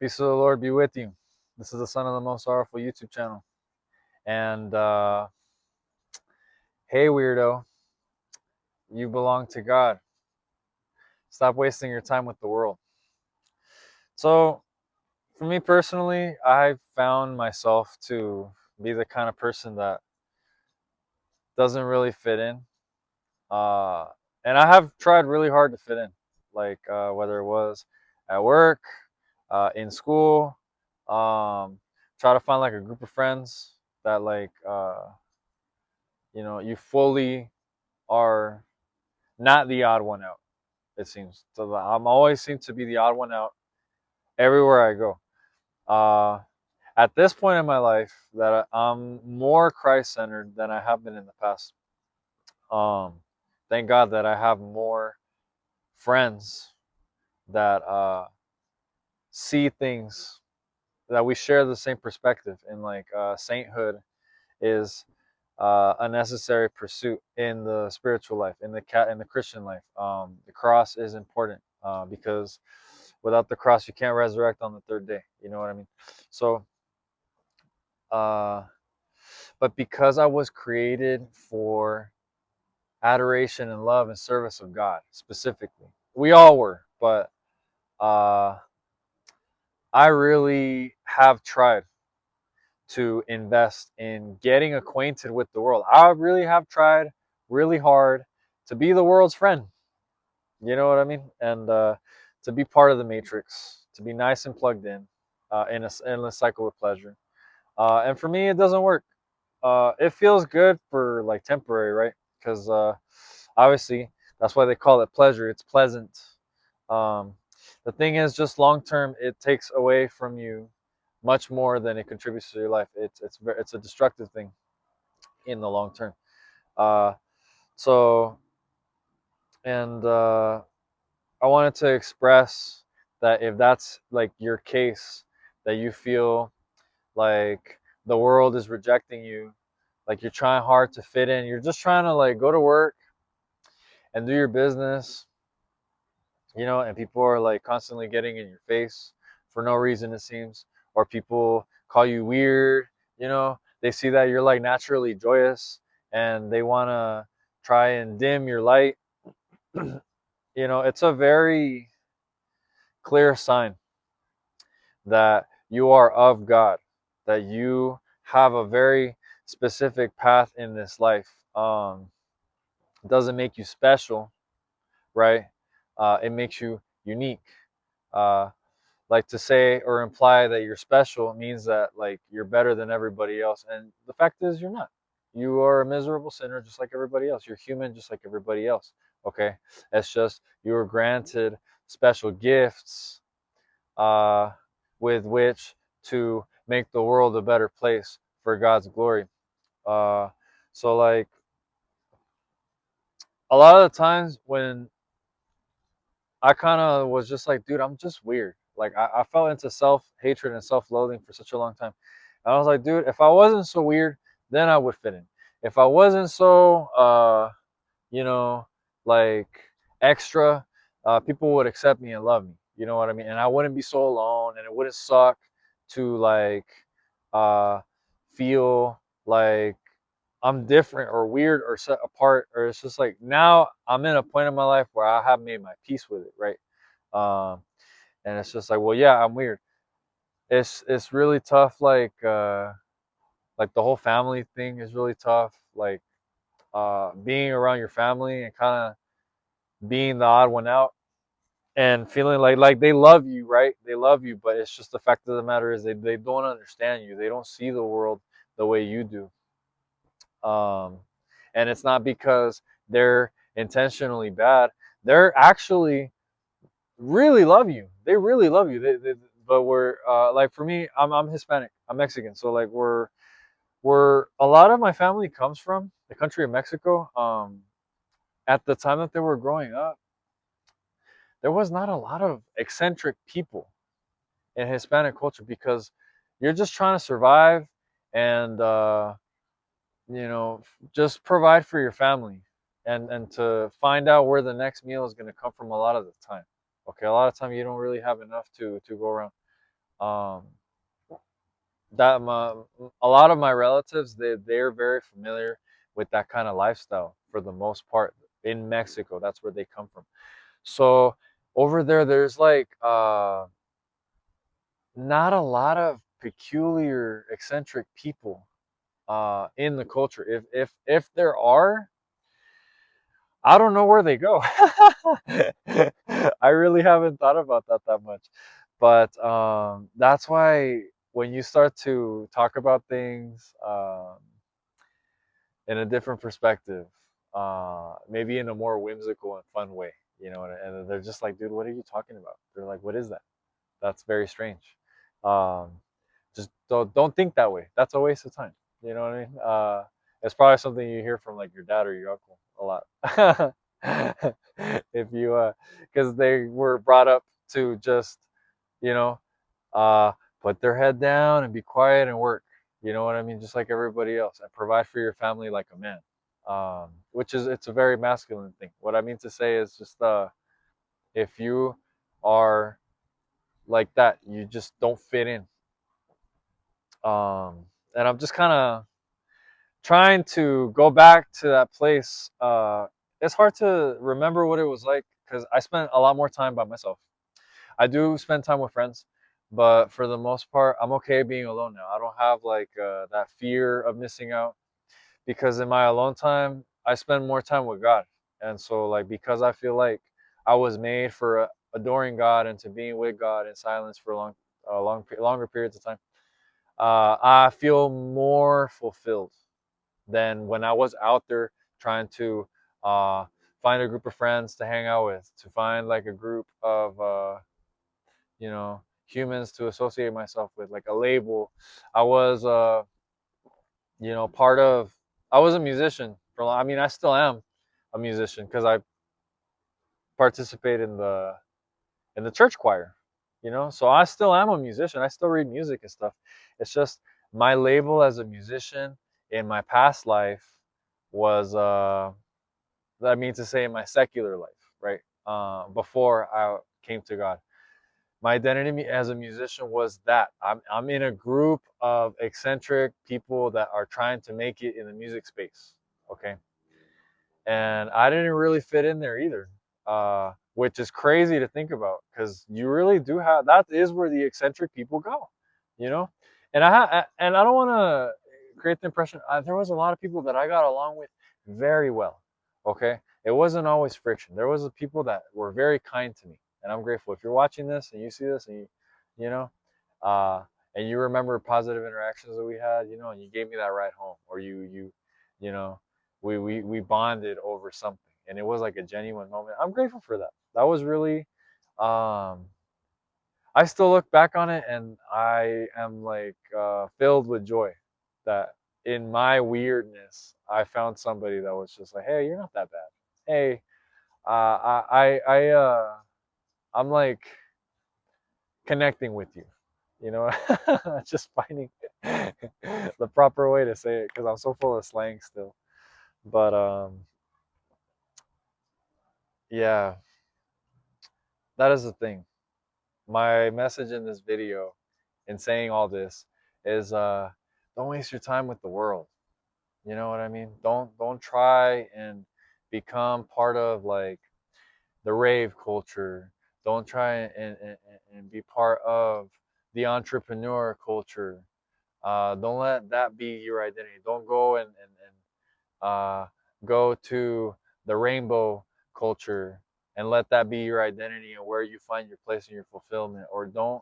Peace of the Lord be with you. This is the Son of the Most Sorrowful YouTube channel. And hey, Weirdo, you belong to God. Stop wasting your time with the world. So, for me personally, I've found myself to be the kind of person that doesn't really fit in. Uh, and I have tried really hard to fit in, like whether it was at work, in school, try to find like a group of friends that you fully are not the odd one out. It seems so. I'm always seem to be the odd one out everywhere I go. Uh, at this point in my life, that I'm more Christ centered than I have been in the past. Um, thank God that I have more friends that see things that we share the same perspective in, like sainthood is a necessary pursuit in the spiritual life, in the Christian life. The cross is important because without the cross, you can't resurrect on the third day. You know what I mean? So, uh, but because I was created for adoration and love and service of God specifically, we all were, but uh, I really have tried to invest in getting acquainted with the world. I really have tried really hard to be the world's friend. You know what I mean? And to be part of the matrix, to be nice and plugged in a endless cycle of pleasure. And for me, it doesn't work. It feels good for like temporary, right? Because obviously that's why they call it pleasure. It's pleasant. Um, the thing is, just long term, it takes away from you much more than it contributes to your life. It's a destructive thing in the long term. Uh, so and I wanted to express that if that's like your case, that you feel like the world is rejecting you, like you're trying hard to fit in, you're just trying to like go to work and do your business, and people are like constantly getting in your face for no reason, it seems, or people call you weird, they see that you're like naturally joyous and they want to try and dim your light. It's a very clear sign that you are of God, that you have a very specific path in this life. It doesn't make you special, right? It makes you unique. Uh, like to say or imply that you're special means that like you're better than everybody else, and the fact is you're not. You are a miserable sinner just like everybody else. You're human just like everybody else. Okay, it's just you were granted special gifts uh, with which to make the world a better place for God's glory. Uh, so, like, a lot of the times when I kind of was just like, dude, I'm just weird. Like, I fell into self hatred and self loathing for such a long time. And I was like, dude, if I wasn't so weird, then I would fit in. If I wasn't so, you know, like extra, people would accept me and love me. You know what I mean? And I wouldn't be so alone, and it wouldn't suck to like uh, feel like I'm different or weird or set apart. Or it's just like now I'm in a point in my life where I have made my peace with it, right? Um, and it's just like, well, yeah, I'm weird. It's really tough. Like the whole family thing is really tough. Like being around your family and kind of being the odd one out and feeling like they love you, right? They love you, but it's just the fact of the matter is they don't understand you. They don't see the world the way you do. Um, and it's not because they're intentionally bad. They're actually really love you. They really love you. But we're like for me, I'm Hispanic. I'm Mexican. So like we're a lot of my family comes from the country of Mexico. At the time that they were growing up, there was not a lot of eccentric people in Hispanic culture because you're just trying to survive and just provide for your family and to find out where the next meal is going to come from a lot of the time. Okay, a lot of time you don't really have enough to go around. Um, that a lot of my relatives, they're very familiar with that kind of lifestyle for the most part in Mexico. That's where they come from. So over there, there's like not a lot of peculiar, eccentric people in the culture. If there are, I don't know where they go. I really haven't thought about that much. But that's why when you start to talk about things in a different perspective, maybe in a more whimsical and fun way, and they're just like, dude, what are you talking about? They're like, what is that? That's very strange. Um, just don't think that way. That's a waste of time. You know what I mean? It's probably something you hear from like your dad or your uncle a lot. If you, because they were brought up to just, you know, uh, put their head down and be quiet and work. You know what I mean? Just like everybody else, and provide for your family like a man. Which is it's a very masculine thing. What I mean to say is just if you are like that, you just don't fit in. And I'm just kind of trying to go back to that place. It's hard to remember what it was like because I spent a lot more time by myself. I do spend time with friends, but for the most part, I'm okay being alone now. I don't have like that fear of missing out because in my alone time, I spend more time with God. And so, like, because I feel like I was made for adoring God and to being with God in silence for longer periods of time, I feel more fulfilled than when I was out there trying to uh, find a group of friends to hang out with, to find like a group of humans to associate myself with, like a label. I was part of. I was a musician for. I mean, I still am a musician because I participate in the church choir. So I still am a musician. I still read music and stuff. It's just my label as a musician in my past life was I mean to say in my secular life, right? Before I came to God. My identity as a musician was that I'm in a group of eccentric people that are trying to make it in the music space. Okay. And I didn't really fit in there either, which is crazy to think about because you really do have that is where the eccentric people go, you know. And I don't want to create the impression there was a lot of people that I got along with very well. Okay, it wasn't always friction. There was people that were very kind to me, and I'm grateful. If you're watching this and you see this and you know, uh, and you remember positive interactions that we had, and you gave me that ride home, or you know we bonded over something and it was like a genuine moment. I'm grateful for that. That was really um I still look back on it and I am like filled with joy that in my weirdness I found somebody that was just like, hey, you're not that bad. Hey, I'm like connecting with you, you know. Just finding the proper way to say it because I'm so full of slang still. But yeah, that is the thing. My message in this video in saying all this is don't waste your time with the world. You know what I mean? Don't try and become part of like the rave culture. Don't try and be part of the entrepreneur culture. Don't let that be your identity. Don't go and go to the rainbow culture and let that be your identity and where you find your place and your fulfillment. Or don't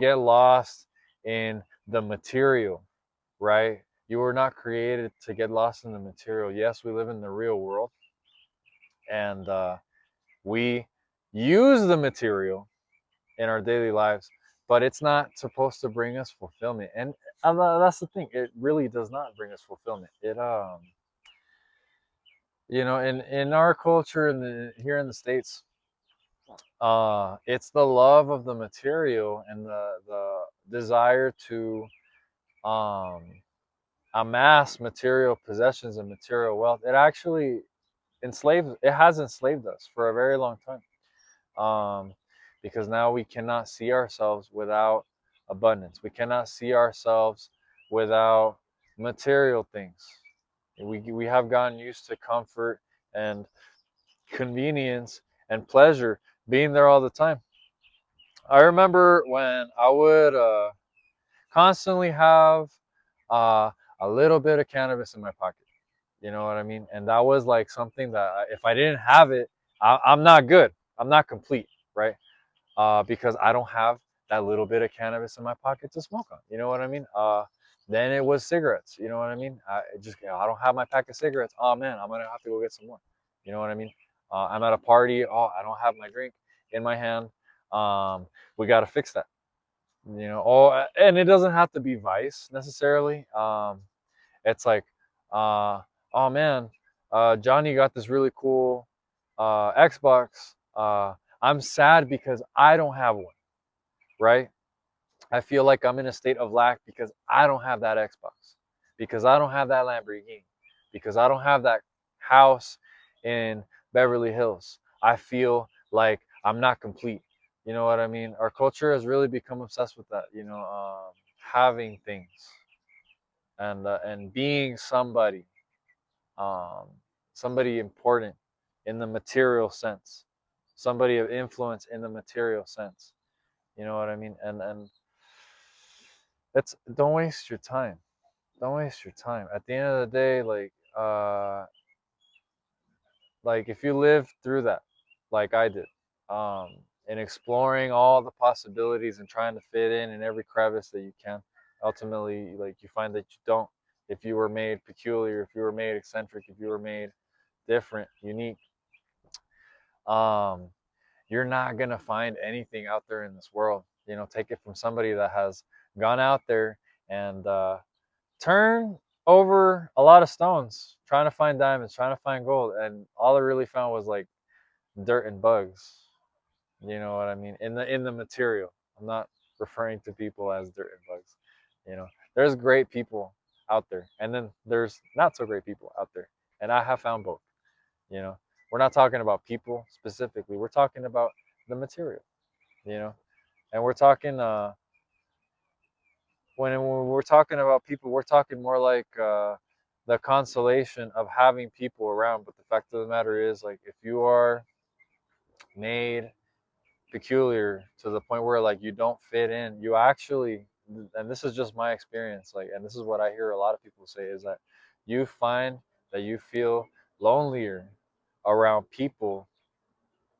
get lost in the material, right? You were not created to get lost in the material. Yes, we live in the real world and we use the material in our daily lives, but it's not supposed to bring us fulfillment. And that's the thing. It really does not bring us fulfillment. In our culture here in the States, it's the love of the material and the desire to um, amass material possessions and material wealth. It actually it has enslaved us for a very long time, because now we cannot see ourselves without abundance. We cannot see ourselves without material things. We have gotten used to comfort and convenience and pleasure being there all the time. I remember when I would constantly have uh, a little bit of cannabis in my pocket. You know what I mean? And that was like something that if I didn't have it, I'm not good. I'm not complete, right? Because I don't have that little bit of cannabis in my pocket to smoke on. You know what I mean? Then it was cigarettes. You know what I mean? I don't have my pack of cigarettes. Oh man, I'm gonna have to go get some more. You know what I mean? I'm at a party. Oh, I don't have my drink in my hand. Um, we got to fix that. You know, oh, and it doesn't have to be vice necessarily. It's like, uh, oh man, Johnny got this really cool Xbox. I'm sad because I don't have one, right? I feel like I'm in a state of lack because I don't have that Xbox, because I don't have that Lamborghini, because I don't have that house in Beverly Hills. I feel like I'm not complete. You know what I mean? Our culture has really become obsessed with that. Having things and being somebody, um, somebody important in the material sense, somebody of influence in the material sense. You know what I mean? And it's don't waste your time. Don't waste your time. At the end of the day, like if you live through that, like I did, um, and exploring all the possibilities and trying to fit in every crevice that you can, ultimately, like you find that you don't. If you were made peculiar, if you were made eccentric, if you were made different, unique, um, you're not gonna find anything out there in this world. Take it from somebody that has gone out there and turned over a lot of stones, trying to find diamonds, trying to find gold, and all I really found was like dirt and bugs. You know what I mean? In the material. I'm not referring to people as dirt and bugs. You know, there's great people out there, and then there's not so great people out there, and I have found both. You know, we're not talking about people specifically. We're talking about the material. You know, and we're talking when we're talking about people, we're talking more like the consolation of having people around. But the fact of the matter is, like, if you are made peculiar to the point where like you don't fit in, you actually, and this is just my experience, like, and this is what I hear a lot of people say, is that you find that you feel lonelier around people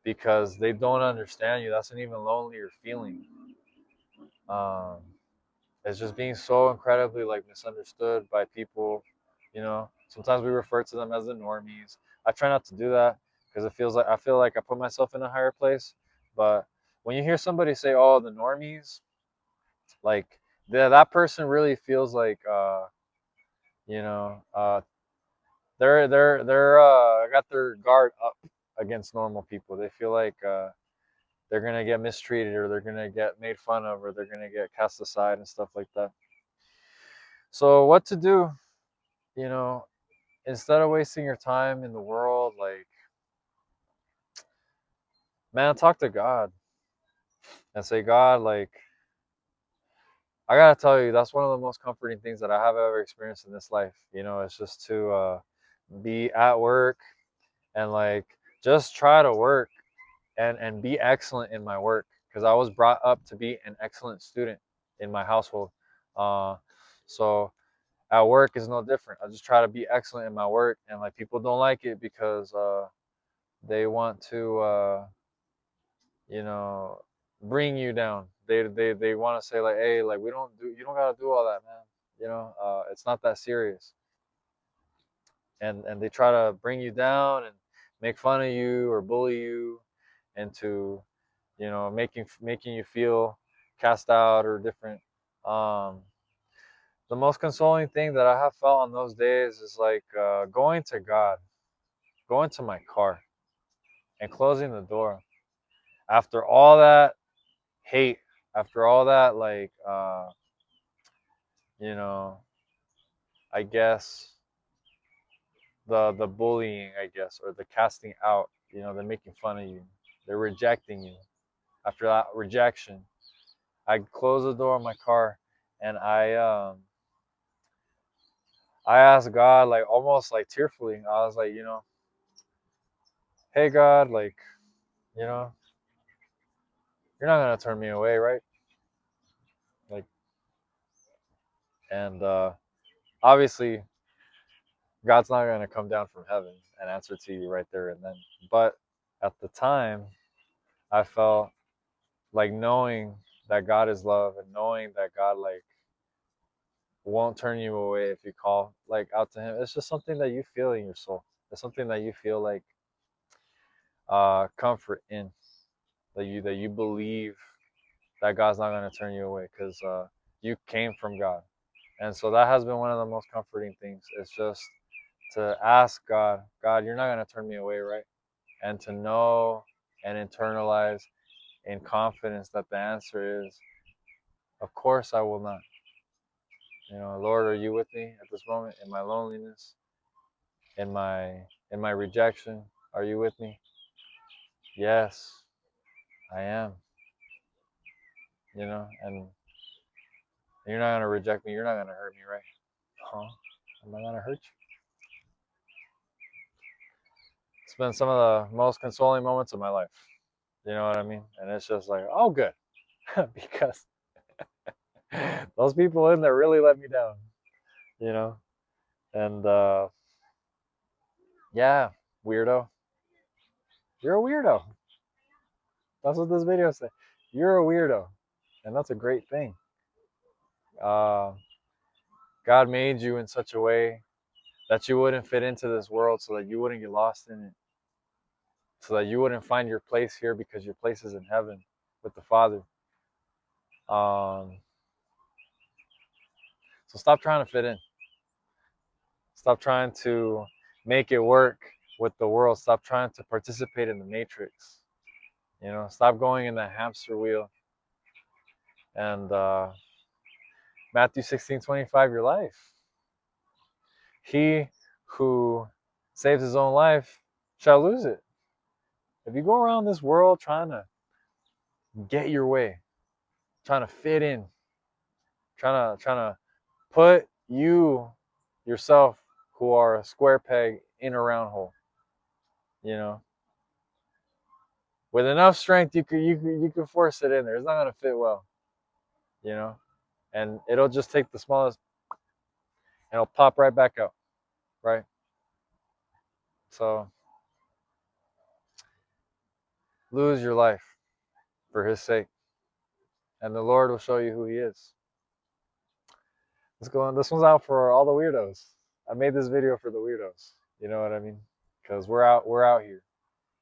because they don't understand you. That's an even lonelier feeling. Um, it's just being so incredibly like misunderstood by people. Sometimes we refer to them as the normies. I try not to do that because I feel like I put myself in a higher place. But when you hear somebody say, "Oh, the normies," like that person really feels like you know they're got their guard up against normal people. They feel like they're gonna get mistreated, or they're gonna get made fun of, or they're gonna get cast aside and stuff like that. So what to do? You know, instead of wasting your time in the world, like, man, talk to God and say, God, like, I gotta tell you, that's one of the most comforting things that I have ever experienced in this life. It's just to be at work and like just try to work and be excellent in my work, because I was brought up to be an excellent student in my household. Uh, so at work is no different. I just try to be excellent in my work, and like people don't like it because they want to you know bring you down. They want to say like, hey, like, you don't gotta do all that, man. It's not that serious. And they try to bring you down and make fun of you or bully you into making you feel cast out or different. um the most consoling thing that I have felt on those days is like going to God, going to my car and closing the door after all that hate, after all that, like, you know, I guess the bullying, I guess, or the casting out. They're making fun of you, they're rejecting you. After that rejection, I closed the door of my car, and I asked God, like almost like tearfully. I was like, hey God, like, you know, you're not gonna turn me away, right? Like, and obviously, God's not gonna come down from heaven and answer to you right there and then. But at the time, I felt like knowing that God is love and knowing that God like won't turn you away if you call like out to Him. It's just something that you feel in your soul. It's something that you feel like comfort in, that you believe that God's not going to turn you away because you came from God. And so that has been one of the most comforting things. It's just to ask God, God, you're not going to turn me away, right? And to know and internalize in confidence that the answer is, of course I will not. Lord, are you with me at this moment in my loneliness, in my in my rejection? Are you with me? Yes, I am. And you're not gonna reject me. You're not gonna hurt me, right? Huh? Am I gonna hurt you? It's been some of the most consoling moments of my life. You know what I mean? And it's just like, oh, good, because those people in there really let me down. You know, and yeah, weirdo. You're a weirdo. That's what this video said. You're a weirdo, and that's a great thing. Uh, God made you in such a way that you wouldn't fit into this world, so that you wouldn't get lost in it, so that you wouldn't find your place here because your place is in heaven with the Father. Um, so stop trying to fit in. Stop trying to make it work with the world. Stop trying to participate in the matrix. Stop going in that hamster wheel. And Matthew 16:25, your life. He who saves his own life shall lose it. If you go around this world trying to get your way, trying to fit in, trying to put yourself, who are a square peg in a round hole, you know, with enough strength, you could force it in there. It's not gonna fit well, you know, and it'll just take the smallest, and it'll pop right back out, right? So lose your life for His sake, and the Lord will show you who He is. Let's go on. This one's out for all the weirdos. I made this video for the weirdos. You know what I mean? Because we're out here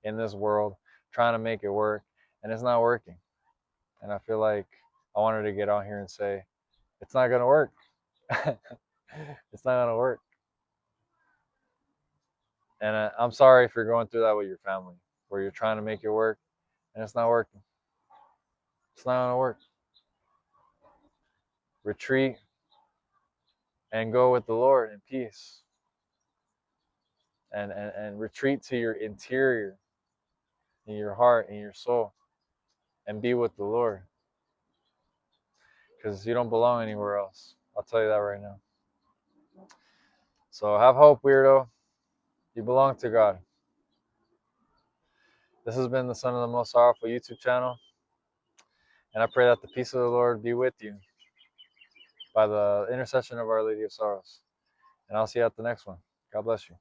in this world trying to make it work, and it's not working. And I feel like I wanted to get on here and say, it's not gonna work. It's not gonna work. And I'm sorry if you're going through that with your family, where you're trying to make it work, and it's not working. It's not gonna work. Retreat and go with the Lord in peace. And retreat to your interior, in your heart, in your soul, and be with the Lord. Because you don't belong anywhere else. I'll tell you that right now. So have hope, weirdo. You belong to God. This has been the Son of the Most Sorrowful YouTube channel. And I pray that the peace of the Lord be with you by the intercession of Our Lady of Sorrows. And I'll see you at the next one. God bless you.